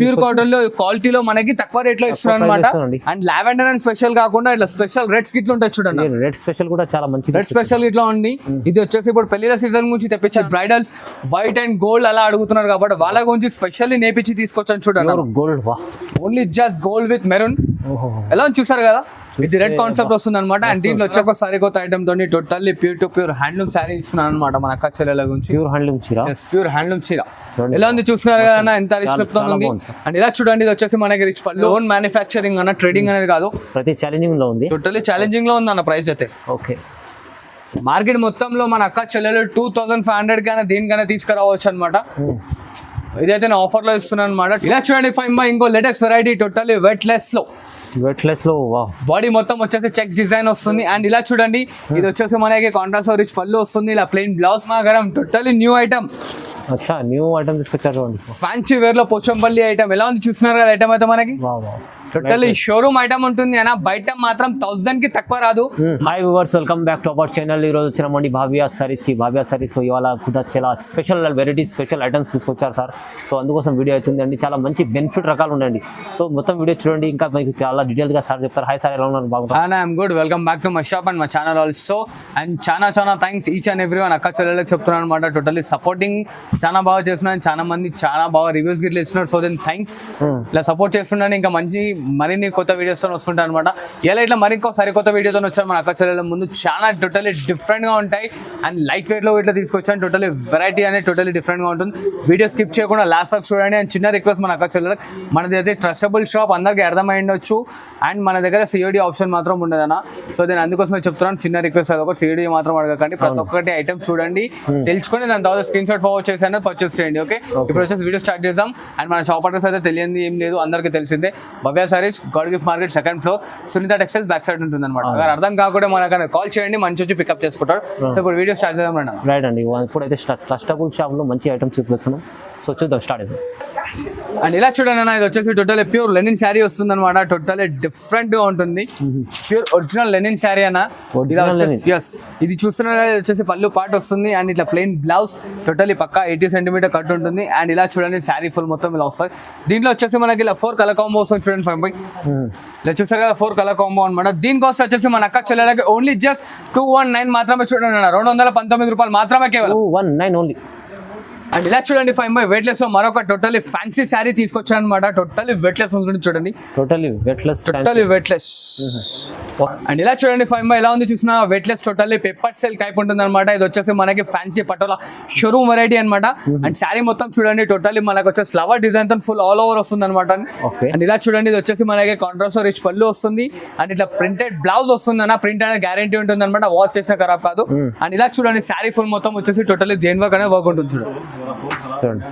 Pure cotton లో క్వాలిటీలో మనకి తక్కువ రేట్ లో ఇస్తున్నారు అనమాట. అండ్ లావెండర్ అండ్ స్పెషల్ కాకుండా ఇట్లా స్పెషల్ రెడ్స్ గిట్లు ఉంటాయి చూడండి. రెడ్ స్పెషల్ కూడా చాలా మంచిది. రెడ్ స్పెషల్ ఇట్లా ఉంది. ఇది వచ్చేసి ఇప్పుడు పెళ్లిల సీజన్ గురించి తెప్పించారు. బ్రైడల్స్ వైట్ అండ్ గోల్డ్ అలా అడుగుతున్నారు కాబట్టి వాళ్ళ గురించి స్పెషల్లీ నేపిచ్చి తీసుకొచ్చాను చూడండి. Gold only just gold with maroon. ఎలా చూసారు కదా, ఇది రెడ్ కాన్సెప్ట్ వస్తుంది అనమాట. అండ్ దీంట్లో వచ్చే ఒక సరికొత్త ఐటమ్ తోని totally pure to pure handloom sari ఇస్తున్నాను అనమాట మన అక్క చెల్లెల గురించి. ప్యూర్ హ్యాండ్లూమ్ చీర. ప్యూర్ హ్యాండ్లూమ్ చీర ఎలా ఉంది చూస్తున్నారు కదా, ఎంత రిచ్ లుక్ తో ఉంది. అండ్ ఇలా చూడండి, ఇది వచ్చేసి మనకి రిచ్ పళ్ళు. ఓన్ మ్యానుఫ్యాక్చరింగ్ అన్న, ట్రేడింగ్ అనేది కాదు. ప్రతి ఛాలెంజింగ్ లో ఉంది. టోటల్లీ ఛాలెంజింగ్ లో ఉంది అన్న ప్రైస్ అయితే. ఓకే, మార్కెట్ మొత్తంలో మన అక్క చెల్లెలు 2500 కైనా దీనికైనా తీసుకురావచ్చు అనమాట. ఇదైతే నేను ఆఫర్ లో ఇస్తున్నాను అనమాట. ఇలా చూడండి ఫైన్ బై ఇంకో లేటెస్ట్ వెరైటీ టోటల్లీ వెయిట్లెస్ లో బాడీ మొత్తం వచ్చేసి చెక్స్ డిజైన్ వస్తుంది. అండ్ ఇలా చూడండి, ఇది వచ్చేసి మనకి కాంట్రాస్ట్ రిచ్ పళ్ళు వస్తుంది. ఇలా ప్లెయిన్ బ్లౌజ్ మాగరం టోటల్లీ న్యూ ఐటమ్. అచ్చా, న్యూ ఐటమ్ తీసుకొచ్చారు. ఫ్యాన్సీ వేర్ లో పోచంపల్లి ఐటమ్ ఎలా ఉంది చూస్తున్నారు కదా. ఐటమ్ అయితే మనకి టోటల్లీ షోరూమ్ ఐటమ్ ఉంటుంది అన్న, బయట మాత్రం 1000 కి తక్కువ రాదు. Hi viewers, welcome back to our channel. ఈ రోజు వచ్చినామండి భావ్య సారీస్ కి. భావ్య సారీస్ లో ఇవాళ కూడా చాలా స్పెషల్ వెరైటీస్, స్పెషల్ ఐటమ్స్ తీసుకొచ్చారు సార్. సో అందుకోసం వీడియో అవుతుందండి. చాలా మంచి బెనిఫిట్ రకాలు ఉన్నాయండి. సో మొత్తం వీడియో చూడండి, ఇంకా మీకు చాలా డీటెయిల్ గా సార్ చెప్తారు. హాయ్ సార్, ఎలా ఉన్నారు? బాగుంటుంది. I'm good. Welcome back to my shop and my channel also. And చాలా thanks each and every one అక్క చెల్లెలకు చెప్తున్నాను అనమాట. టోటల్లీ సపోర్టింగ్ చాలా బాగా చేస్తున్నాను. చాలా మంది చాలా బాగా రివ్యూస్ గిట్లా ఇస్తున్నారు. So then thanks. ఇలా సపోర్ట్ చేస్తున్నాను. ఇంకా మంచి మరిన్ని కొత్త వీడియోస్తో వస్తుంటాయి అనమాట. ఇలా ఇట్లా మరింకో సరికొత్త వీడియోతో వచ్చాను మన అక్క చెల్లెల ముందు. చాలా టోటలీ డిఫరెంట్గా ఉంటాయి. అండ్ లైట్ వెయిట్లో ఇట్లా తీసుకొచ్చాను. టోటలీ వెరైటీ అనేది టోటలీ డిఫరెంట్గా ఉంటుంది. వీడియో స్కిప్ చేయకుండా లాస్ట్ వరకు చూడండి. అండ్ చిన్న రిక్వెస్ట్ మన అక్క చెల్లెలకు, మనది అయితే ట్రస్టబుల్ షాప్, అందరికీ అర్థమై ఉండొచ్చు. అండ్ మన దగ్గర సిఓడి ఆప్షన్ మాత్రం ఉండదన్న. సో నేను అందుకోసమే చెప్తున్నాను, చిన్న రిక్వెస్ట్ అదొకటి, సిఓడి మాత్రం అడగకండి. ప్రతి ఒక్కటి ఐటమ్ చూడండి, తెలుసుకొని దాని తర్వాత స్క్రీన్ షాట్ ఫార్వర్డ్ చేసి అనేది పర్చేస్ చేయండి. ఓకే, ఇప్పుడు వచ్చేసి వీడియో స్టార్ట్ చేద్దాం. అండ్ మన షాప్ అడ్రస్ అయితే తెలియంది ఏం లేదు, అందరికీ తెలిసిందే. Bhavya sarees, God gift market, second floor, Sunitha textiles back side ఉంటుంది అనమాట. అక్కడ అర్థం కాకుండా మనకు కాల్ చేయండి, మంచి వచ్చి పికప్ చేసుకుంటారు. సో ఇప్పుడు వీడియో స్టార్ట్ చేద్దాం రండి. రైట్ అండి, ఇప్పుడైతే ట్రస్టబుల్ షాప్ లో మంచి ఐటమ్స్ చూపిస్తున్నాం. సో చూద్దాం, స్టార్ట్ చేద్దాం. అండ్ ఇలా చూడండి అన్న, ఇది వచ్చేసి టోటలీ ప్యూర్ లెనిన్ శారీ వస్తుంది అనమాట. టోటలీ డిఫరెంట్ గా ఉంటుంది. ప్యూర్ ఒరిజినల్ లెనిన్ శారీ అన్న. ఇది చూస్తున్న వచ్చేసి పళ్ళు పార్ట్ వస్తుంది. అండ్ ఇట్లా ప్లెయిన్ బ్లౌజ్, టోటలీ పక్కా 80 సెంటీమీటర్ కట్ ఉంటుంది. అండ్ ఇలా చూడండి, శారీ ఫుల్ మొత్తం ఇలా వస్తుంది. దీంట్లో వచ్చేసి మనకి ఇలా 4 కలర్ కాంబో వస్తుంది చూడండి. 5 ఇలా చూసారు కదా, 4 కలర్ కాంబో అనమాట. దీని కాస్ట్ వచ్చేసి మన అక్క చెల్లెలకి ఓన్లీ జస్ట్ 219 మాత్రమే చూడండి అన్న. 219 రూపాయలు మాత్రమే, కేవలం 219 ఓన్లీ. అండ్ ఇలా చూడండి 5 వెయిట్లెస్ లో మరొక టోటలీ ఫ్యాన్సీ శారీ తీసుకొచ్చాను అనమాట. టోటలీ వెయిట్లెస్ ఉంటుంది చూడండి. Totally weightless. అండ్ ఇలా చూడండి 5 ఎలా ఉంది చూసిన, weightless totally pepper cell type ఉంటుంది అనమాట. ఇది వచ్చేసి మనకి ఫ్యాన్సీ పటోలా షోరూమ్ వెరైటీ అనమాట. అండ్ శారీ మొత్తం చూడండి, టోటల్లీ మనకు వచ్చేసి ఫ్లవర్ డిజైన్ తో ఫుల్ ఆల్ ఓవర్ వస్తుంది అనమాట. అండ్ ఇలా చూడండి, ఇది వచ్చేసి మనకి కాంట్రాస్ట్ రిచ్ పళ్ళు వస్తుంది. అండ్ ఇట్లా ప్రింటెడ్ బ్లౌజ్ వస్తుంది అన్న. ప్రింట్ అనేది గ్యారంటీ ఉంటుంది అనమాట, వాష్ చేసిన ఖరాబ్ కాదు. అండ్ ఇలా చూడండి, శారీ ఫుల్ మొత్తం వచ్చేసి టోటల్లీ దేని వర్క్ అనేది వర్క్ ఉంటుంది చూడండి.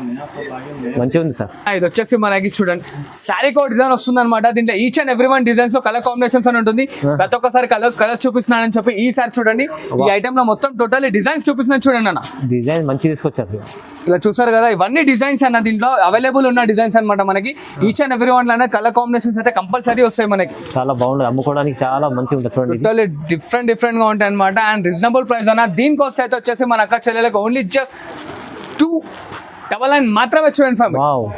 మంచిగా ఉంది సార్. ఇది వచ్చేసి మనకి చూడండి, శారీ కో డిజైన్ వస్తుంది అనమాట. దీంట్లో each and every one designs లో కలర్ కాంబినేషన్స్ అని ఉంటుంది. ప్రతి ఒక్కసారి కలర్స్ చూపిస్తున్నానని చెప్పి ఈసారి చూడండి, ఈ ఐటమ్ లో మొత్తం టోటల్లీ డిజైన్స్ చూపిస్తున్నాను చూడండి అన్న. డిజైన్ మంచి తీసుకొచ్చారు. ఇలా చూసారు కదా, ఇవన్నీ డిజైన్స్ అన్న. దీంట్లో అవైలబుల్ ఉన్న డిజైన్స్ అనమాట. మనకి ఈచ్ అండ్ ఎవ్రీ వన్ లో కలర్ కాంబినేషన్స్ అయితే కంపల్సరీ వస్తాయి మనకి. చాలా బాగుంది, అమ్ముకోవడానికి చాలా మంచిగా ఉంటుంది చూడండి. టోటల్లీ డిఫరెంట్ గా ఉంటాయి అనమాట. అండ్ రీజనబుల్ ప్రైస్ అన్న. దీని కాస్ట్ అయితే వచ్చేసి మన అక్క చెల్లెలకు ఓన్లీ జస్ట్ 299 మాత్రమే చూడండి.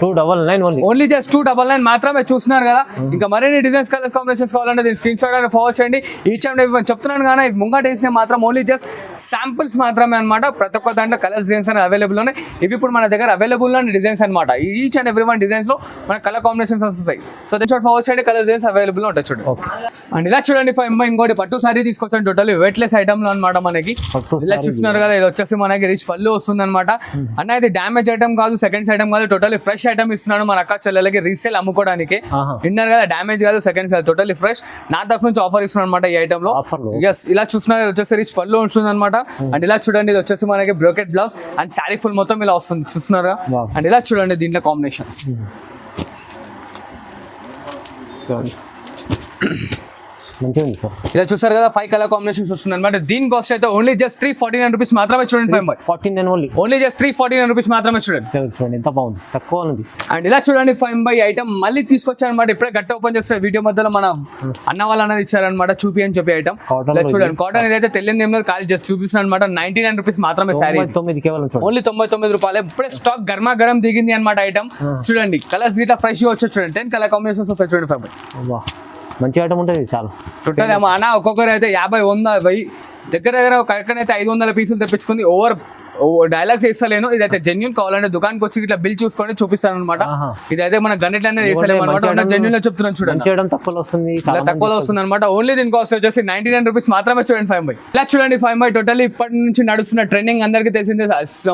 299 ఓన్లీ జస్ట్ 299 మాత్రమే. చూస్తున్నారు కదా, ఇంకా మరిన్ని డిజైన్స్ కలర్స్ కాంబినేషన్స్ కావాలంటే దీని స్క్రీన్ షాట్ ఫార్వర్డ్ చేయండి. ఈచ్ అండ్ ఎవ్రీ చెప్తున్నాను కానీ ముంగట వేసిన మాత్రం ఓన్లీ జస్ట్ శాంపుల్స్ మాత్రమే అనమాట. ప్రతి ఒక్క దాంట్లో కలర్స్ డిజైన్స్ అనేది అవైలబుల్ ఉన్నాయి. ఇవి ఇప్పుడు మన దగ్గర అవైలబుల్ ఉన్న డిజైన్స్ అనమాట. Each and every one designs లో మన కలర్ కాంబినేషన్స్ వస్తాయి. సో దీని షాట్ ఫార్వర్డ్ చేయండి, కలర్ డిజైన్స్ అవైలబుల్ ఉంటాయి చూడండి. అండ్ ఇలా చూడండి 5 ఇంకోటి పట్టు సారీ తీసుకొచ్చాను. టోటల్లీ వెయిట్లెస్ ఐటమ్ లో అనమాట మనకి. ఇలా చూస్తున్నారు కదా, ఇది వచ్చేసి మనకి రిచ్ పళ్ళు వస్తుంది అనమాట. అన్న ఇది డ్యామేజ్ ఐటమ్ కాదు, సెకండ్స్ ఐటమ్ కాదు, టోటలీ ఫ్రెష్ ఐటమ్ ఇస్తున్నాను మన అక్క చెల్లెలకి రీసేల్ అమ్ముకోవడానికి. విన్నారు కదా, డ్యామేజ్ కాదు, సెకండ్స్ కాదు, టోటలీ ఫ్రెష్. నా తరఫు నుంచి ఆఫర్ ఇస్తున్నాను అనమాట ఈ ఐటమ్ లో. ఇలా చూస్తున్నారు, వచ్చేసి రిచ్ పళ్ళు ఉంటుంది అనమాట. అండ్ ఇలా చూడండి, ఇది వచ్చేసి మనకి brocade blouse and sari full మొత్తం ఇలా వస్తుంది చూస్తున్నారు. అండ్ ఇలా చూడండి, దీంట్లో కాంబినేషన్స్ మంచిగా ఉంది సార్. ఇలా చూసారు కదా 5 కలర్ కాంబినేషన్స్ వస్తుంది అనమాట. దీని కాస్ట్ అయితే ఓన్లీ జస్ట్ 349 రూపీస్ మాత్రమే చూడండి. 49 ఓన్లీ. ఓన్లీ జస్ట్ 349 రూపీస్ మాత్రమే చూడండి. చూడండి ఎంత బాగుంది, తక్కువ ఉంది. అండ్ ఇలా చూడండి 5 ఐటమ్ మళ్ళీ తీసుకొచ్చారు అనమాట. ఇప్పుడే గట్ట ఓపెన్ చేస్తే వీడియో మధ్యలో మన అన్న వాళ్ళు అనేది ఇచ్చారనమాట. చూపి అని చెప్పి ఐటమ్ ఇలా చూడండి. కాటన్ ఇదైతే తెలియదు ఏం లేదు, ఖాళీ జస్ట్ చూపిస్తున్నాను అనమాట. 99 రూపీస్ మాత్రమే శారీ. 99 కేవలం చూడండి. ఓన్లీ 99 రూపాయలు. ఇప్పుడే స్టాక్ గర్మా గరం దిగింది అనమాట ఐటమ్. చూడండి కలర్స్ గిట్లా ఫ్రెష్ గా వచ్చి చూడండి. 10 కలర్ కాంబినేషన్స్ వస్తాయి చూడండి. 5 మంచి ఐటమ్ ఉంటుంది చాలా. టోటల్ ఏమో అన్న ఒక్కొక్కరు అయితే 50, 100, 1000 దగ్గర ఒక ఎక్కడైతే 500 పీసులు తెప్పించుకుంది. Over dialogues వేస్తలేను. ఇదైతే జెన్యున్. కావాలంటే దుకాణానికి వచ్చి ఇట్లా బిల్ చూసుకొని చూపిస్తాను అనమాట. ఇదైతే మన గన్నెట్ అనేది వేసలేము అనమాట. జెన్యున్ లో చెప్తున్నాను చూడండి. తక్కువలో వస్తుంది, తక్కువలో వస్తుంది అనమాట. ఓన్లీ దీని కాస్ట్ వచ్చేసి 99 రూపీస్ మాత్రమే చూడండి. 5 ఇలా చూడండి 5 టోటల్ ఇప్పటి నుంచి నడుస్తున్న ట్రెండింగ్ అందరికీ తెలిసిందే.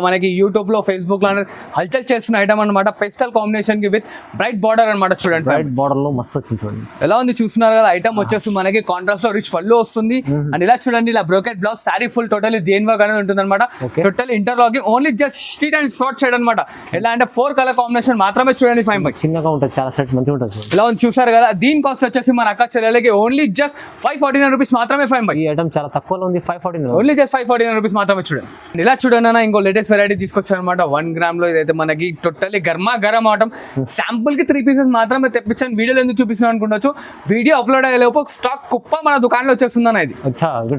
మనకి యూట్యూబ్ లో, ఫేస్బుక్ లో హల్చల్ చేస్తున్న ఐటమ్ అనమాట. పెస్టల్ కాంబినేషన్ కి విత్ బ్రైట్ బార్డర్ అనమాట. చూడండి బ్రైట్ బార్డర్ లో మస్తు వచ్చింది చూడండి. ఎలా ఉంది చూస్తున్నారు కదా. ఐటమ్ వచ్చేసి మనకి కాంట్రాస్ట్ లో రిచ్ పళ్ళు వస్తుంది. అండ్ ఇలా చూడండి ఇలా brocade blouse sari full total దేని వర్క్ అనేది ఉంటుంది అనమాట. Total interlocking only just street and short side అనమాట. ఎలా అంటే 4 కలర్ కాంబినేషన్ మాత్రమే చూడండి. 5 చిన్నగా ఉంటుంది, చాలా సెట్ మంచిగా ఉంటుంది. ఇలా ఉంది చూసారు కదా. దీని కాస్ట్ వచ్చేసి మన అక్క చెల్లెలకి ఓన్లీ జస్ట్ 549 రూపీస్ మాత్రమే. 5 ఈ ఐటమ్ చాలా తక్కువలో ఉంది. 549 ఓన్లీ జస్ట్ 549 రూపీస్ మాత్రమే చూడండి. ఇలా చూడండి అన్న ఇంకో లేటెస్ట్ వెరైటీ తీసుకొచ్చారు అనమాట. 1 గ్రామ్ లో ఇదైతే మనకి టోటల్లీ గర్మా గరం అవటం. శాంపుల్ కి 3 పీసెస్ మాత్రమే తెప్పించాను. వీడియోలో ఎందుకు చూపిస్తున్నాను అనుకుంటచ్చు. వీడియో అప్లోడ్ అయ్యేలోపు స్టాక్ కుప్ప మన దుకాణంలో వచ్చేస్తుంది అన్న. ఇది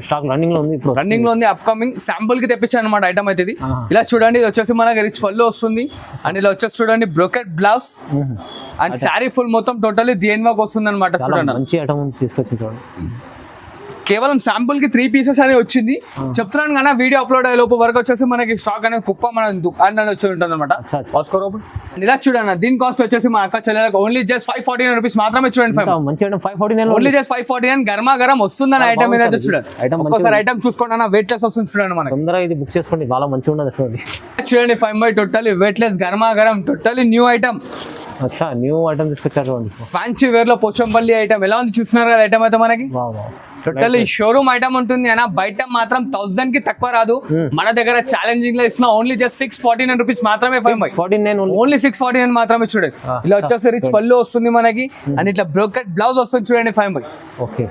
స్టాక్ రన్నింగ్ లో ఉంది, ఇప్పుడు రన్నింగ్ లో ఉంది. అప్కమింగ్ శాంపుల్ కి తెప్పించాను అనమాట ఐటమ్ అయితే ఇది. ఇలా చూడండి ఇది వచ్చేసి మనకి రిచ్ పళ్ళు వస్తుంది. అండ్ ఇలా వచ్చేసి చూడండి brocade blouse and sari full మొత్తం టోటల్లీ దేని వర్క్ వస్తుంది అనమాట. చూడండి మంచి ఐటమ్ తీసుకొచ్చి చూడండి. కేవలం శాంపుల్ కి 3 పీసెస్ అనేది వచ్చింది. చెప్తున్నాను కానీ వీడియో అప్లోడ్ అయ్యే లోపు వరకు వచ్చేసి మనకి స్టాక్ అనేది కుప్ప మన దుకాణం వచ్చి ఉంటుంది అనమాట. ఇలా చూడండి దీని కాస్ట్ వచ్చేసి మా అక్క చెల్లెలకు ఓన్లీ జస్ట్ 549 రూపీస్ మాత్రమే చూడండి. మంచి ఐటమ్ 549 ఓన్లీ జస్ట్ 549 గర్మా గరం వస్తుందని ఐటమ్ ఏదైతే చూడండి. ఒక్కసారి ఐటమ్ చూసుకోండి అన్న. వెయిట్ లెస్ వస్తుంది చూడండి మనకి. తొందరగా ఇది బుక్ చేసుకోండి, చాలా మంచిగా ఉండదు చూడండి. చూడండి 5 టోటల్లీ వెయిట్ లెస్ గర్మా గరం totally new item. New item తీసుకొచ్చారు చూడండి. ఫ్యాన్సీ వేర్ లో పోచంపల్లి ఐటమ్. ఎలా ఉంది చూస్తున్నారు కదా ఐటమ్ అయితే మనకి. టోటల్లీ షోరూమ్ ఐటమ్ ఉంటుంది అన్న. బయట మాత్రం 1000 కి తక్కువ రాదు. మన దగ్గర ఛాలెంజింగ్ లో ఇస్తున్నా ఓన్లీ జస్ట్ 649 రూపీస్ మాత్రమే. 549 ఓన్లీ 649 మాత్రమే చూడండి. ఇలా వచ్చేసి రిచ్ పళ్ళు వస్తుంది మనకి. అండ్ ఇట్లా బ్రోకెట్ బ్లౌజ్ వస్తుంది చూడండి. 5 ఓకే.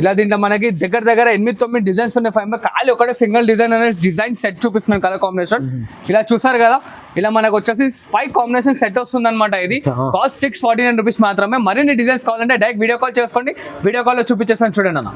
ఇలా దీంట్లో మనకి దగ్గర 8-9 డిజైన్స్ ఉన్నాయి. 5 ఖాళీ ఒకటే సింగిల్ డిజైన్ అనేది డిజైన్ సెట్ చూపిస్తున్నాను కలర్ కాంబినేషన్. ఇలా చూసారు కదా. ఇలా మనకు వచ్చేసి 5 కాంబినేషన్ సెట్ వస్తుంది అనమాట. ఇది కాస్ట్ 649 రూపీస్ మాత్రమే. మరిన్ని డిజైన్స్ కావాలంటే డైరెక్ట్ వీడియో కాల్ చేసుకోండి. వీడియో కాల్ లో చూపించేస్తాను చూడండి అన్న.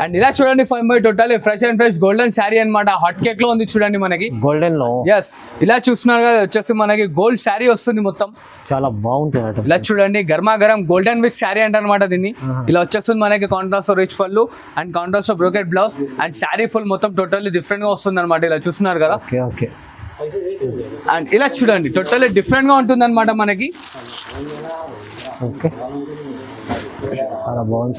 అండ్ ఇలా చూడండి 5 total fresh and fresh golden saree అనమాట. హాట్ కేక్ లో ఉంది చూడండి మనకి. గోల్డెన్ లో ఎస్ ఇలా చూస్తున్నారు కదా. వచ్చేసి మనకి గోల్డ్ శారీ వస్తుంది మొత్తం. చాలా బాగుంటుంది. ఇలా చూడండి గర్మా గరం గోల్డెన్ విత్ శారీ అంటారనమాట దీన్ని. ఇలా వచ్చేస్తుంది మనకి కాంట్రాస్ట్ రిచ్ పళ్ళు and contrast brocade blouse and sari full మొత్తం టోటల్లీ డిఫరెంట్ గా వస్తుంది అనమాట. ఇలా చూస్తున్నారు కదా. అండ్ ఇలా చూడండి టోటల్లీ డిఫరెంట్ గా ఉంటుంది అనమాట మనకి.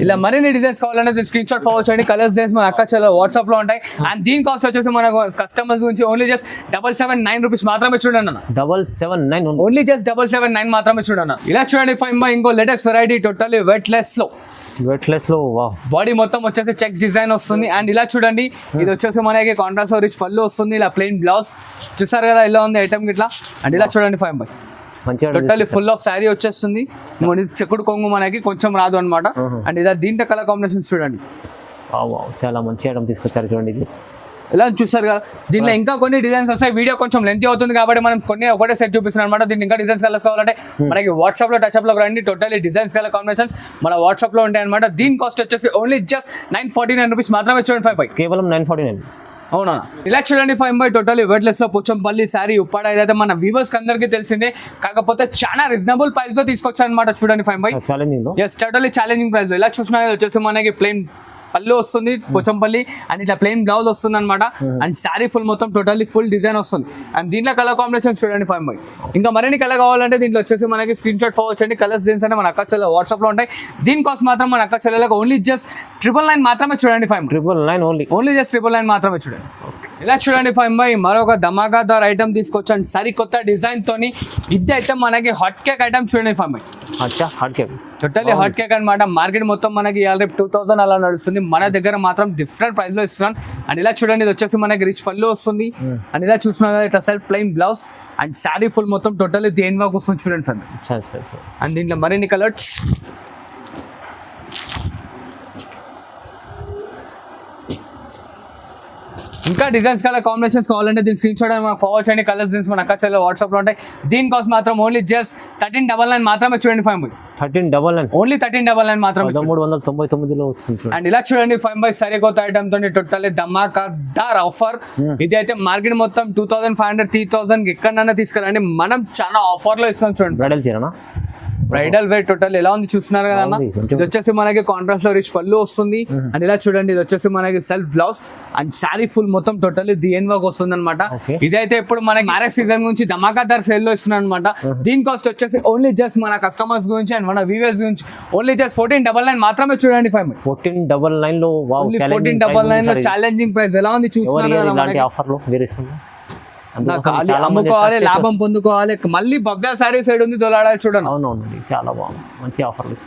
ఇలా మరిన్ని డిజైన్స్ కావాలంటే స్క్రీన్ షాట్ ఫార్వర్డ్ చేయండి. కలర్స్ డిజైన్స్ మన అక్క చాలా వాట్సాప్ లో ఉంటాయి. అండ్ దీని కాస్ట్ వచ్చేసి మన కస్టమర్స్ గురించి ఓన్లీ జస్ట్ 779 రూపీస్ మాత్రమే చూడండి అన్న. 779 ఓన్లీ జస్ట్ 779 మాత్రమే చూడండి. ఇలా చూడండి 5 ఇంకో latest variety totally weight less లో బాడీ మొత్తం వచ్చేసి చెక్స్ డిజైన్ వస్తుంది. అండ్ ఇలా చూడండి ఇది వచ్చేసి మనకి కాంట్రాస్ట్ రిచ్ పళ్ళు వస్తుంది. ఇలా ప్లెయిన్ బ్లౌజ్ చూసారు కదా ఇలా ఉంది ఐటమ్ గిట్లా. అండ్ ఇలా చూడండి 5 టోటల్లీ ఫుల్ ఆఫ్ శారీ వచ్చేస్తుంది. చెక్కుడు కొంగు మనకి కొంచెం రాదు అనమాట. అండ్ ఇలా దీంట్లో కలర్ కాంబినేషన్స్ చూడండి. చాలా మంచి ఐటమ్ తీసుకొచ్చారు చూడండి. ఇది ఎలా చూసారు కదా. దీంట్లో ఇంకా కొన్ని డిజైన్స్ వస్తాయి. వీడియో కొంచెం లెంత్ అవుతుంది కాబట్టి మనం కొన్ని ఒకటే సెట్ చూపిస్తున్నాం అనమాట. దీనికి ఇంకా డిజైన్స్ కలర్స్ కావాలంటే మనకి వాట్సాప్ లో టచ్అప్ లో రండి. టోటల్లీ డిజైన్స్ కలర్ కాంబినేషన్స్ మన వాట్సాప్ లో ఉంటాయి అనమాట. దీని కాస్ట్ వచ్చేసి ఓన్లీ జస్ట్ 949 రూపీస్ మాత్రమే చూడండి. 5 కేవలం 949. అవునా. ఇలా చూడండి 5 టోటల్లీ వెయిట్ లెస్ లో పోచంపల్లి శారీ ఉప్పాడ. ఇదైతే మన వ్యూవర్స్ అందరికీ తెలిసిందే. కాకపోతే చాలా రీజనబుల్ ప్రైస్ లో తీసుకొచ్చారు అనమాట. చూడండి 5 challenging. Yes totally challenging price లో. ఇలా చూసినా వచ్చేసి మనకి ప్లెయిన్ పళ్ళు వస్తుంది పోచంపల్లి అండ్ ఇట్లా ప్లెయిన్ బ్లౌజ్ వస్తుంది అనమాట. అండ్ శారీ ఫుల్ మొత్తం టోటల్లీ ఫుల్ డిజైన్ వస్తుంది. అండ్ దీంట్లో కలర్ కాంబినేషన్ చూడండి 5 ఇంకా మరిన్ని కలర్ కావాలంటే దీంట్లో వచ్చేసి మనకి స్క్రీన్ షాట్ ఫార్వర్డ్ చేయండి. కలర్స్ డిజైన్స్ అంటే మన అక్క చెల్లె వాట్సాప్ లో ఉంటాయి. దీని కాస్ట్ మాత్రం మన అక్క చెల్లెలకు ఓన్లీ జస్ట్ 999 మాత్రమే చూడండి. 999 ఓన్లీ జస్ట్ 999 మాత్రమే చూడండి. ఇలా చూడండి 5 మరొక ధమాకాదార్ ఐటమ్ తీసుకొచ్చాను సరికొత్త డిజైన్ తోని. ఇది ఐటమ్ మనకి హాట్ కేక్ ఐటమ్ చూడండి 5 hot cake totally hot cake అనమాట. మార్కెట్ మొత్తం మనకి రేపు 2000 అలా నడుస్తుంది. మన దగ్గర మాత్రం డిఫరెంట్ ప్రైస్ లో ఇస్తున్నాను. అండ్ ఇలా చూడండి ఇది వచ్చేసి మనకి రిచ్ పళ్ళు వస్తుంది. అండ్ ఇలా చూస్తున్నా ఇట్లా self plain blouse and sari full మొత్తం టోటల్లీ దేని వర్క్ వస్తుంది చూడండి సార్. అండ్ దీంట్లో మరిన్ని కలర్స్ ఇంకా డిజైన్స్ కలర్ కాంబినేషన్స్ కావాలంటే దీని స్క్రీన్ షాట్ మనకు ఫార్వర్డ్ చేయండి. కలర్స్ దీన్స్ మన అక్క చెల్లెలు వాట్సాప్ లో ఉంటాయి. దీని కాస్ట్ మాత్రం ఓన్లీ జస్ట్ 1399 మాత్రమే చూడండి. 1399 ఓన్లీ 1399 మాత్రమే. 1399లో వచ్చింది. అండ్ ఇలా చూడండి 5 సరికొత్త ఐటమ్ తోని టోటల్లీ ధమాకాదార్ ఆఫర్. ఇది అయితే మార్కెట్ మొత్తం 2500 3000 ఎక్కడన్నా తీసుకురండి, మనం చాలా ఆఫర్ లో ఇస్తాం. చూడండి బ్రైడల్ చీరనా, బ్రైడల్ వేర్ టోటల్ ఎలా ఉంది చూస్తున్నారు కదా అన్న. ఇది వచ్చేసి మనకి కాంట్రాస్ట్ లో రిచ్ పళ్ళు వస్తుంది. అండ్ ఇలా చూడండి ఇది వచ్చేసి మనకి self blouse and sari full మొత్తం టోటల్లీ డిఎన్ వర్క్ వస్తుంది అనమాట. ఇదైతే ఇప్పుడు మనకి మ్యారేజ్ సీజన్ గురించి ధమాకాదార్ సేల్ లో ఇస్తున్నాం అనమాట. దీని కాస్ట్ వచ్చేసి ఓన్లీ జస్ట్ మన కస్టమర్స్ గురించి అండ్ మన వ్యూవర్స్ గురించి ఓన్లీ జస్ట్ 1499 మాత్రమే చూడండి. 1499 లో 1499 లో ఛాలెంజింగ్ ప్రైస్ ఎలా ఉంది చూస్తున్నారు కదా. ఆఫర్ లో వేరే అమ్ముకోవాలి, లాభం పొందుకోవాలి, మళ్ళీ భవ్య సారీ సైడ్ ఉంది దొలాడాలి చూడండి. అవునవునండి, చాలా బాగుంది, మంచి ఆఫర్లు.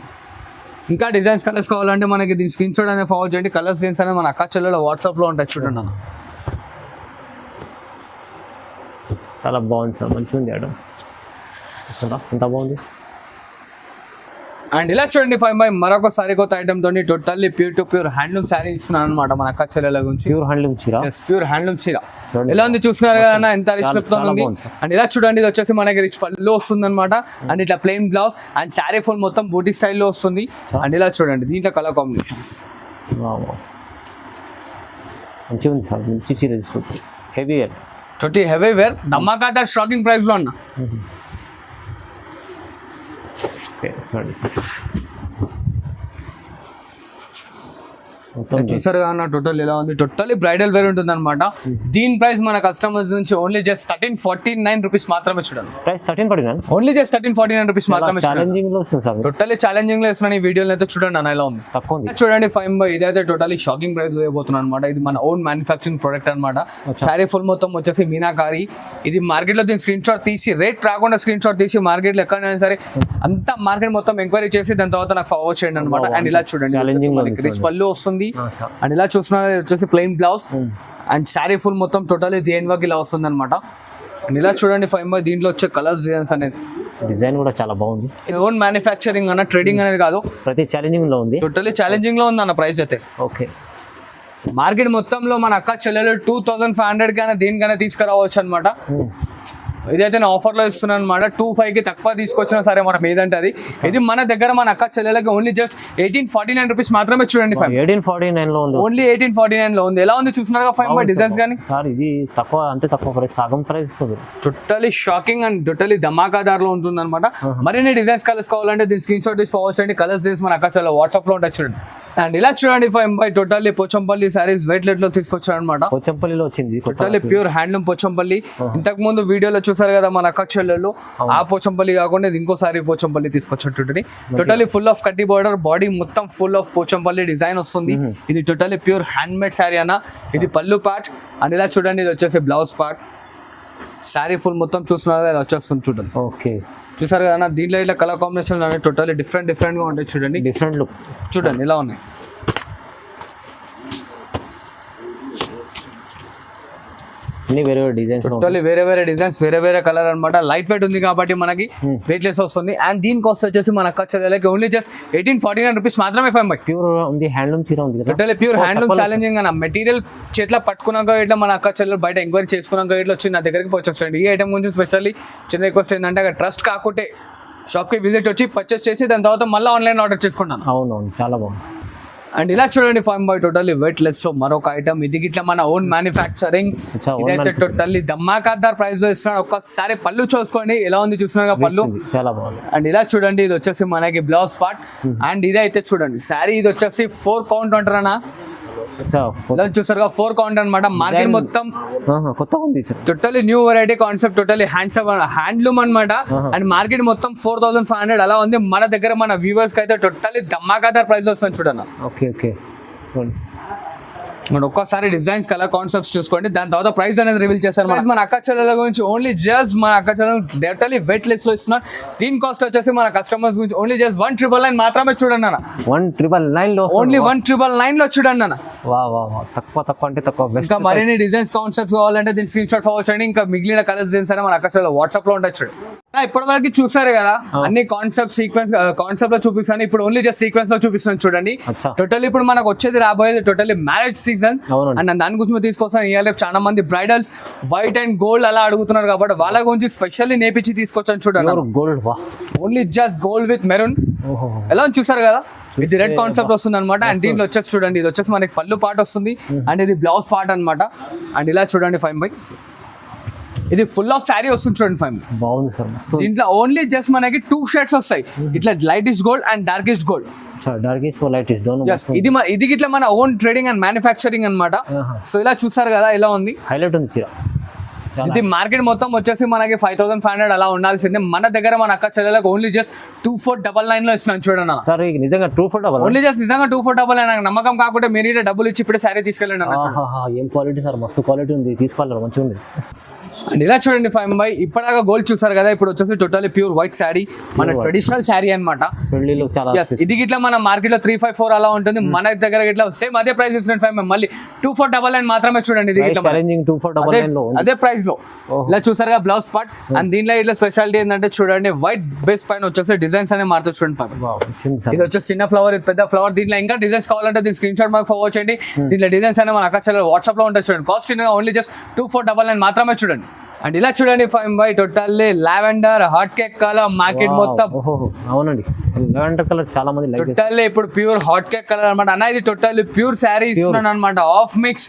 ఇంకా డిజైన్స్ కలర్స్ కావాలంటే మనకి దీని స్క్రీన్ షాట్ అనేది ఫార్వర్డ్ చేయండి. కలర్స్ డిజైన్స్ అనేది మన అక్క చెల్లెల వాట్సాప్ లో ఉంటాయి చూడండి అన్న. చాలా బాగుంది సార్, మంచిగా ఉంది ఐటమ్. ఎంత బాగుంది. అండ్ ఇలా చూడండి 5 మరొకసారి కొత్త ఐటమ్ తోని totally pure to pure handloom sari ఇస్తున్నాను అనమాట మన అక్క చెల్లెల గురించి. ప్యూర్ హ్యాండ్లూమ్ చీర, ప్యూర్ హ్యాండ్లూమ్ చీర ఎలా ఉంది చూస్తున్నారు కదా, ఎంత రిచ్ లుక్ తో ఉంది. అండ్ ఇలా చూడండి ఇది వచ్చేసి మనకి రిచ్ పళ్ళు వస్తుంది అనమాట. అండ్ ఇట్లా plain blouse and sari full మొత్తం బూటీ స్టైల్లో వస్తుంది. అండ్ ఇలా చూడండి దీంట్లో కలర్ కాంబినేషన్స్ మంచిగా ఉంది సార్, మంచి చీర తీసుకుంటారు. హెవీ వేర్, హెవీ వేర్ ధమాకాదార్ షాకింగ్ ప్రైస్ లో అన్న. చూసారు కదా టోటల్ ఎలా ఉంది. టోటల్లీ బ్రైడల్ వేర్ ఉంటుంది అనమాట. దీని ప్రైస్ మన కస్టమర్స్ నుంచి ఓన్లీ జస్ట్ 1349 రూపీస్ మాత్రమే చూడండి. ప్రైస్ 1349, ఓన్లీ జస్ట్ 1349 రూపీస్ మాత్రమే. ఛాలెంజింగ్ లో వస్తుంది సార్, టోటల్లీ ఛాలెంజింగ్ లో ఇస్తున్నాను. ఈ వీడియోలో అయితే చూడండి అన్న ఎలా ఉంది. తక్కువ ఉంది చూడండి 5 ఇదైతే టోటల్లీ షాకింగ్ ప్రైస్ వేయబోతున్నాను అనమాట. ఇది మన ఓన్ మ్యానుఫ్యాక్చరింగ్ ప్రొడక్ట్ అనమాట. శారీ ఫుల్ మొత్తం వచ్చేసి మీనాకారి. ఇది మార్కెట్ లో దీని స్క్రీన్ షాట్ తీసి రేట్ రాకుండా స్క్రీన్ షాట్ తీసి మార్కెట్ లో ఎక్కడైనా సరే అంతా మార్కెట్ మొత్తం ఎంక్వైరీ చేసి దాని తర్వాత నాకు ఫార్వర్డ్ చేయండి అనమాట. అండ్ ఇలా చూడండి రిచ్ పళ్ళు వస్తుంది. అండ్ ఇలా చూస్తున్నారు వచ్చేసి plain blouse and sari full మొత్తం టోటల్లీ దేని వర్క్ ఇలా వస్తుంది అనమాట. అండ్ ఇలా చూడండి 5 దీంట్లో వచ్చే కలర్స్ డిజైన్స్ అనేది డిజైన్ కూడా చాలా బాగుంది. ఓన్ మ్యానుఫ్యాక్చరింగ్ అన్న, ట్రేడింగ్ అనేది కాదు. ప్రతి ఛాలెంజింగ్ లో ఉంది, టోటల్లీ ఛాలెంజింగ్ లో ఉంది అన్న ప్రైస్ అయితే. ఓకే, మార్కెట్ మొత్తంలో మన అక్క చెల్లెలు 2500 కైనా దేనికైనా తీసుకురావచ్చు అనమాట. ఇదైతే నేను ఆఫర్ లో ఇస్తున్నాను అనమాట. 25 కి తక్కువ తీసుకొచ్చినా సరే మనం ఏదంటే అది. ఇది మన దగ్గర మన అక్క చెల్లెలకి ఓన్లీ జస్ట్ 1849 రూపీస్ మాత్రమే చూడండి. 1849 లో ఉంది, ఓన్లీ 1849 లో ఉంది. ఎలా ఉంది చూస్తున్నారుగా 5 డిజైన్స్ కానీ. సార్ ఇది తక్కువ అంటే తక్కువ ప్రైస్, సగం ప్రైస్ ఇస్తుంది. టోటలీ షాకింగ్ అండ్ టోటలీ ధమాకాదార్ లో ఉంటుంది అనమాట. మరిన్ని డిజైన్స్ కలర్స్ కావాలంటే దీని స్క్రీన్ షాట్ తీసి ఫార్వర్డ్ చేయండి. కలర్స్ తీసి మన అక్క చెల్లెల వాట్సాప్ లో ఉంటాయి చూడండి. అండ్ ఇలా చూడండి 5 టోటల్లీ పోచంపల్లి సారీస్ వెయిట్ లెట్ లో తీసుకొచ్చారు అనమాట. పోచంపల్లిలో వచ్చింది టోటల్లీ ప్యూర్ హ్యాండ్లూమ్ పోచంపల్లి. ఇంతకు ముందు వీడియోలో చూసారు కదా మన అక్క చెల్లెళ్ళు, ఆ పోచంపల్లి కాకుండా ఇది ఇంకోసారి పోచంపల్లి తీసుకొచ్చేటండి. టోటల్లీ ఫుల్ ఆఫ్ కడ్డీ బార్డర్, బాడీ మొత్తం ఫుల్ ఆఫ్ పోచంపల్లి డిజైన్ వస్తుంది. ఇది totally pure hand made sari అన్న. ఇది పళ్ళు పార్ట్. అండ్ ఇలా చూడండి ఇది వచ్చేసి బ్లౌజ్ పార్ట్. శారీ ఫుల్ మొత్తం చూస్తున్నారు ఇలా వచ్చేస్తుంది చూడండి. ఓకే, చూసారు కదా దీంట్లో ఇట్లా కలర్ కాంబినేషన్ టోటల్లీ డిఫరెంట్ గా ఉంటాయి చూడండి. డిఫరెంట్ లుక్ చూడండి ఇలా ఉన్నాయి. వేరే డిజైన్స్, టోటల్లీ వేరే డిజైన్స్, వేరే కలర్ అనమాట. లైట్ వెయిట్ ఉంది కాబట్టి మనకి వెయిట్ లెస్ వస్తుంది. అండ్ దీని కాస్ట్ వచ్చేసి మన అక్క చెల్లెలకి ఓన్లీ జస్ట్ 1849 రూపీస్ మాత్రమే. 5 ప్యూర్ ఉంది, హ్యాండ్లూమ్ చీర ఉంది, టోటల్లీ ప్యూర్ హ్యాండ్లూమ్ ఛాలెంజింగ్ అన్న. మెటీరియల్ చేతిలో పట్టుకున్నాక ఇట్లా మన అక్క చెల్లెలు బయట ఎంక్వైరీ చేసుకున్నాక ఇట్లా వచ్చి నా దగ్గరికి వచ్చేస్తాండి. ఈ ఐటమ్ గురించి స్పెషల్లీ చిన్న రిక్వెస్ట్ ఏంటంటే అక్కడ ట్రస్ట్ కాకుంటే షాప్కి విజిట్ వచ్చి పర్చేస్ చేసి దాని తర్వాత మళ్ళీ ఆన్లైన్ ఆర్డర్ చేసుకుంటాను. అవునవును, చాలా బాగుంది. అండ్ ఇలా చూడండి 5 టోటల్లీ వెయిట్ లెస్ లో మరొక ఐటమ్. ఇది గిట్లా మన ఓన్ మ్యానుఫ్యాక్చరింగ్. ఇదైతే టోటల్లీ ధమాకాదార్ ప్రైస్ లో ఇస్తున్నాడు. ఒక్కసారి పళ్ళు చూసుకోండి ఎలా ఉంది చూస్తున్నారు పళ్ళు, చాలా బాగుంది. అండ్ ఇలా చూడండి ఇది వచ్చేసి మనకి బ్లౌజ్ పార్ట్. అండ్ ఇదైతే చూడండి శారీ, ఇది వచ్చేసి 4 కౌంట్ అంటారా చూసారుగా 4 కౌంట్ అనమాట. మార్కెట్ మొత్తం కొత్తగా ఉంది, totally new variety concept, totally handloom అనమాట. అండ్ మార్కెట్ మొత్తం 4500 అలా ఉంది. మన దగ్గర మన వ్యూవర్స్ కి అయితే టోటల్లీ ధమాకాదార్ ప్రైస్ వస్తుంది చూడన్న. ఓకే ఓకే, మనం ఒక్కసారి డిజైన్స్ కలర్ కాన్సెప్ట్స్ చూసుకోండి, దాని తర్వాత ప్రైస్ అనేది రివీల్ చేస్తారు. మన అక్క చెల్లెల గురించి ఓన్లీ జస్ట్ మన అక్క చెల్లెలు టోటల్లీ వెయిట్ లెస్ లో ఇస్తున్నారు. దీని కాస్ట్ వచ్చేసి మన కస్టమర్స్ గురించి ఓన్లీ జస్ట్ 1999 మాత్రమే చూడండి అన్న. 1999 లో ఓన్లీ 1999 లో చూడండి అన్న. తక్కువ అంటే తక్కువ. ఇంకా మరిన్ని డిజైన్స్ కాన్సెప్ట్స్ కావాలంటే దీని స్క్రీన్ షాట్ ఫార్వర్డ్ చేయండి. ఇంకా మిగిలిన కలర్స్ డిజైన్స్ అయినా మన అక్క చెల్లెల వాట్సాప్ లో ఉంటాయి చూడండి. ఇప్పటి వరకు చూసారు కదా అన్ని కాన్సెప్ట్ లో చూపిస్తాను. ఇప్పుడు ఓన్లీ జస్ట్ సీక్వెన్స్ లో చూపిస్తాను చూడండి. అచ్చా. టోటల్ ఇప్పుడు మనకు వచ్చేది రాబోయేది టోటల్లీ మ్యారేజ్ సీజన్ అవునండి. అండ్ దాని గురించి తీసుకొస్తాను. ఇవాళ చాలా మంది బ్రైడల్స్ వైట్ అండ్ గోల్డ్ అలా అడుగుతున్నారు కాబట్టి వాళ్ళ గురించి స్పెషల్లీ నేర్పించి తీసుకొచ్చాను చూడండి. గోల్డ్ వా, only just gold with maroon. ఓహో, ఎలా ఉంది చూసారు కదా, ఇది రెడ్ కాన్సెప్ట్ వస్తుంది అనమాట. అండ్ దీంట్లో వచ్చేసి చూడండి, ఇది వచ్చేసి మనకి పళ్ళు పార్ట్ వస్తుంది అండ్ ఇది బ్లౌజ్ పార్ట్ అనమాట. అండ్ ఇలా చూడండి 5 బై ఇది ఫుల్ ఆఫ్ శారీ వస్తుంది చూడండి 5. బాగుంది సార్, మస్తు. దీంట్లో ఓన్లీ జస్ట్ మనకి 2 షేడ్స్ వస్తాయి, ఇట్లా lightish gold and darkish gold. Darkish lightish దోనో. ఇది ఇట్లా మన ఓన్ ట్రేడింగ్ అండ్ మ్యానుఫ్యాక్చరింగ్ అనమాట. సో ఇలా చూసారు కదా ఇలా ఉంది, హైలైట్ ఉంది చీర. ఇది మార్కెట్ మొత్తం వచ్చేసి మనకి 5500 అలా ఉండాల్సిందే. మన దగ్గర మన అక్క చెల్లెలకు ఓన్లీ జస్ట్ 2499 లో ఇస్తున్నాను చూడండి సార్. నిజంగా 2499 ఓన్లీ జస్ట్ నిజంగా 2499. నాకు నమ్మకం కాకుండా మీరు ఇట్లా డబ్బులు ఇచ్చి ఇప్పుడే శారీ తీసుకెళ్ళండి అన్న. ఏం క్వాలిటీ సార్, మస్తు క్వాలిటీ ఉంది, తీసుకోవాలి, మంచిగా ఉంది. అండ్ ఇలా చూడండి 5 బై ఇప్పటిదాకా గోల్డ్ చూసారు కదా, ఇప్పుడు వచ్చేసి టోటల్లీ ప్యూర్ వైట్ శారీ, మన ట్రెడిషనల్ శారీ అనమాట. పెళ్లిలో చాలా ఇది గిట్లా మన మార్కెట్ లో 354 అలా ఉంటుంది, మన దగ్గర ఇట్లా సేమ్ అదే ప్రైస్ ఇస్తున్నాడు 5 మళ్ళీ 2499 మాత్రమే చూడండి. ఇది ఛాలెంజింగ్ 2499 లో అదే ప్రైస్ లో ఇలా చూసారు కదా బ్లౌజ్ పార్ట్. అండ్ దీనిలో ఇట్లా స్పెషాలిటీ ఏంటంటే చూడండి వైట్ బేస్ పైన వచ్చేసి డిజైన్స్ అనే మారుతుంది చూడండి. ఇది వచ్చేసి చిన్న ఫ్లవర్, ఇది పెద్ద ఫ్లవర్. దీంట్లో ఇంకా డిజైన్స్ కావాలంటే దీని స్క్రీన్ షాట్ మాకు ఫార్వర్డ్ చేయండి. దీంట్లో డిజైన్స్ అనే మన అక్క చెల్లెలు వాట్సాప్ లో ఉంటాయి చూడండి. కాస్ట్ ఓన్లీ జస్ట్ 2499 మాత్రమే చూడండి. అండ్ ఇలా చూడండి 5 by totally lavender hot cake colour market మొత్తం. అవునండి, లావెండర్ కలర్ చాలా మంది లైక్ చేస్తారు. టోటల్లీ ఇప్పుడు ప్యూర్ హాట్ కేక్ కలర్ అనమాట అన్న. ఇది టోటల్లీ ప్యూర్ శారీ ఇస్తున్నాను అనమాట, ఆఫ్ మిక్స్,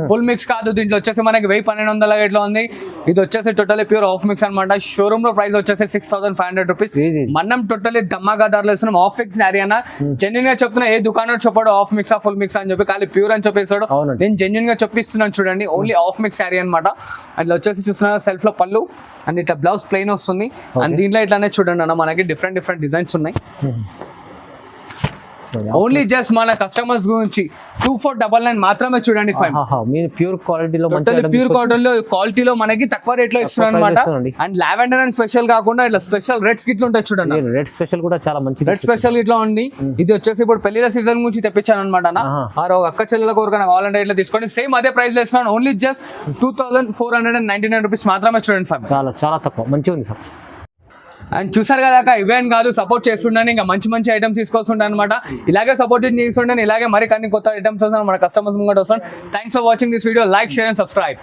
ఫుల్ మిక్స్ కాదు. దీంట్లో వచ్చేసి మనకి 1100 ఇట్లా ఉంది. ఇది వచ్చేసి టోటల్లీ ప్యూర్ ఆఫ్ మిక్స్ అనమాట. షోరూమ్ లో ప్రైస్ వచ్చేసి 6500 రూపీస్. మనం టోటల్లీ దమ్మాగా ధరలు ఇస్తున్నాం. ఆఫ్ మిక్స్ శారీ అన్న, జెన్యున్ గా చెప్తున్నా. ఏ దుకాణం చెప్పాడు ఆఫ్ మిక్స్ ఫుల్ మిక్స్ అని చెప్పి, ఖాళీ ప్యూర్ అని చెప్పేస్తాడు. నేను జెన్యున్ గా చెప్పిస్తున్నాను చూడండి, ఓన్లీ ఆఫ్ మిక్స్ శారీ అనమాట. అట్లా వచ్చేసి చూస్తున్నా సెల్ఫ్ లో పళ్ళు అండ్ ఇట్లా బ్లౌజ్ ప్లెయిన్ వస్తుంది. అండ్ దీంట్లో ఇట్లానే చూడండి అన్న మనకి డిఫరెంట్ డిజైన్స్ ఉన్నాయి. ఓన్లీ జస్ట్ మన కస్టమర్స్ గురించి 2499 మాత్రమే చూడండి. ప్యూర్ క్వాలిటీలో ప్యూర్ క్వాలిటీలో మనకి తక్కువ రేట్ లో ఇస్తున్నారు అనమాట. అండ్ లావెండర్ అండ్ స్పెషల్ కాకుండా ఇట్లా స్పెషల్ రెడ్స్ గిట్ల ఉంటాయి చూడండి. రెడ్ స్పెషల్ కూడా చాలా మంచి రెడ్ స్పెషల్ ఇట్లా ఉంది. ఇది వచ్చేసి ఇప్పుడు పెళ్లిల సీజన్ గురించి తెప్పించాను అనమాట. అక్క చెల్లెల కోరికన కావాలంటే ఇట్లా తీసుకోండి. సేమ్ అదే ప్రైస్ లో ఇస్తున్నాను, ఓన్లీ జస్ట్ 2499 రూపీస్ మాత్రమే చూడండి. చాలా చాలా తక్కువ, మంచిగా ఉంది సార్. అండ్ చూసారు కదా ఇవేం కాదు, సపోర్ట్ చేస్తుండని ఇంకా మంచి ఐటమ్స్ తీసుకొస్తుండే అనమాట. ఇలాగే సపోర్ట్ చేస్తుండే, ఇలాగే మరి కొన్ని కొత్త ఐటమ్స్ వస్తాను మన కస్టమర్స్ ముంగట వస్తాను. Thanks for watching this video. Like, share and subscribe.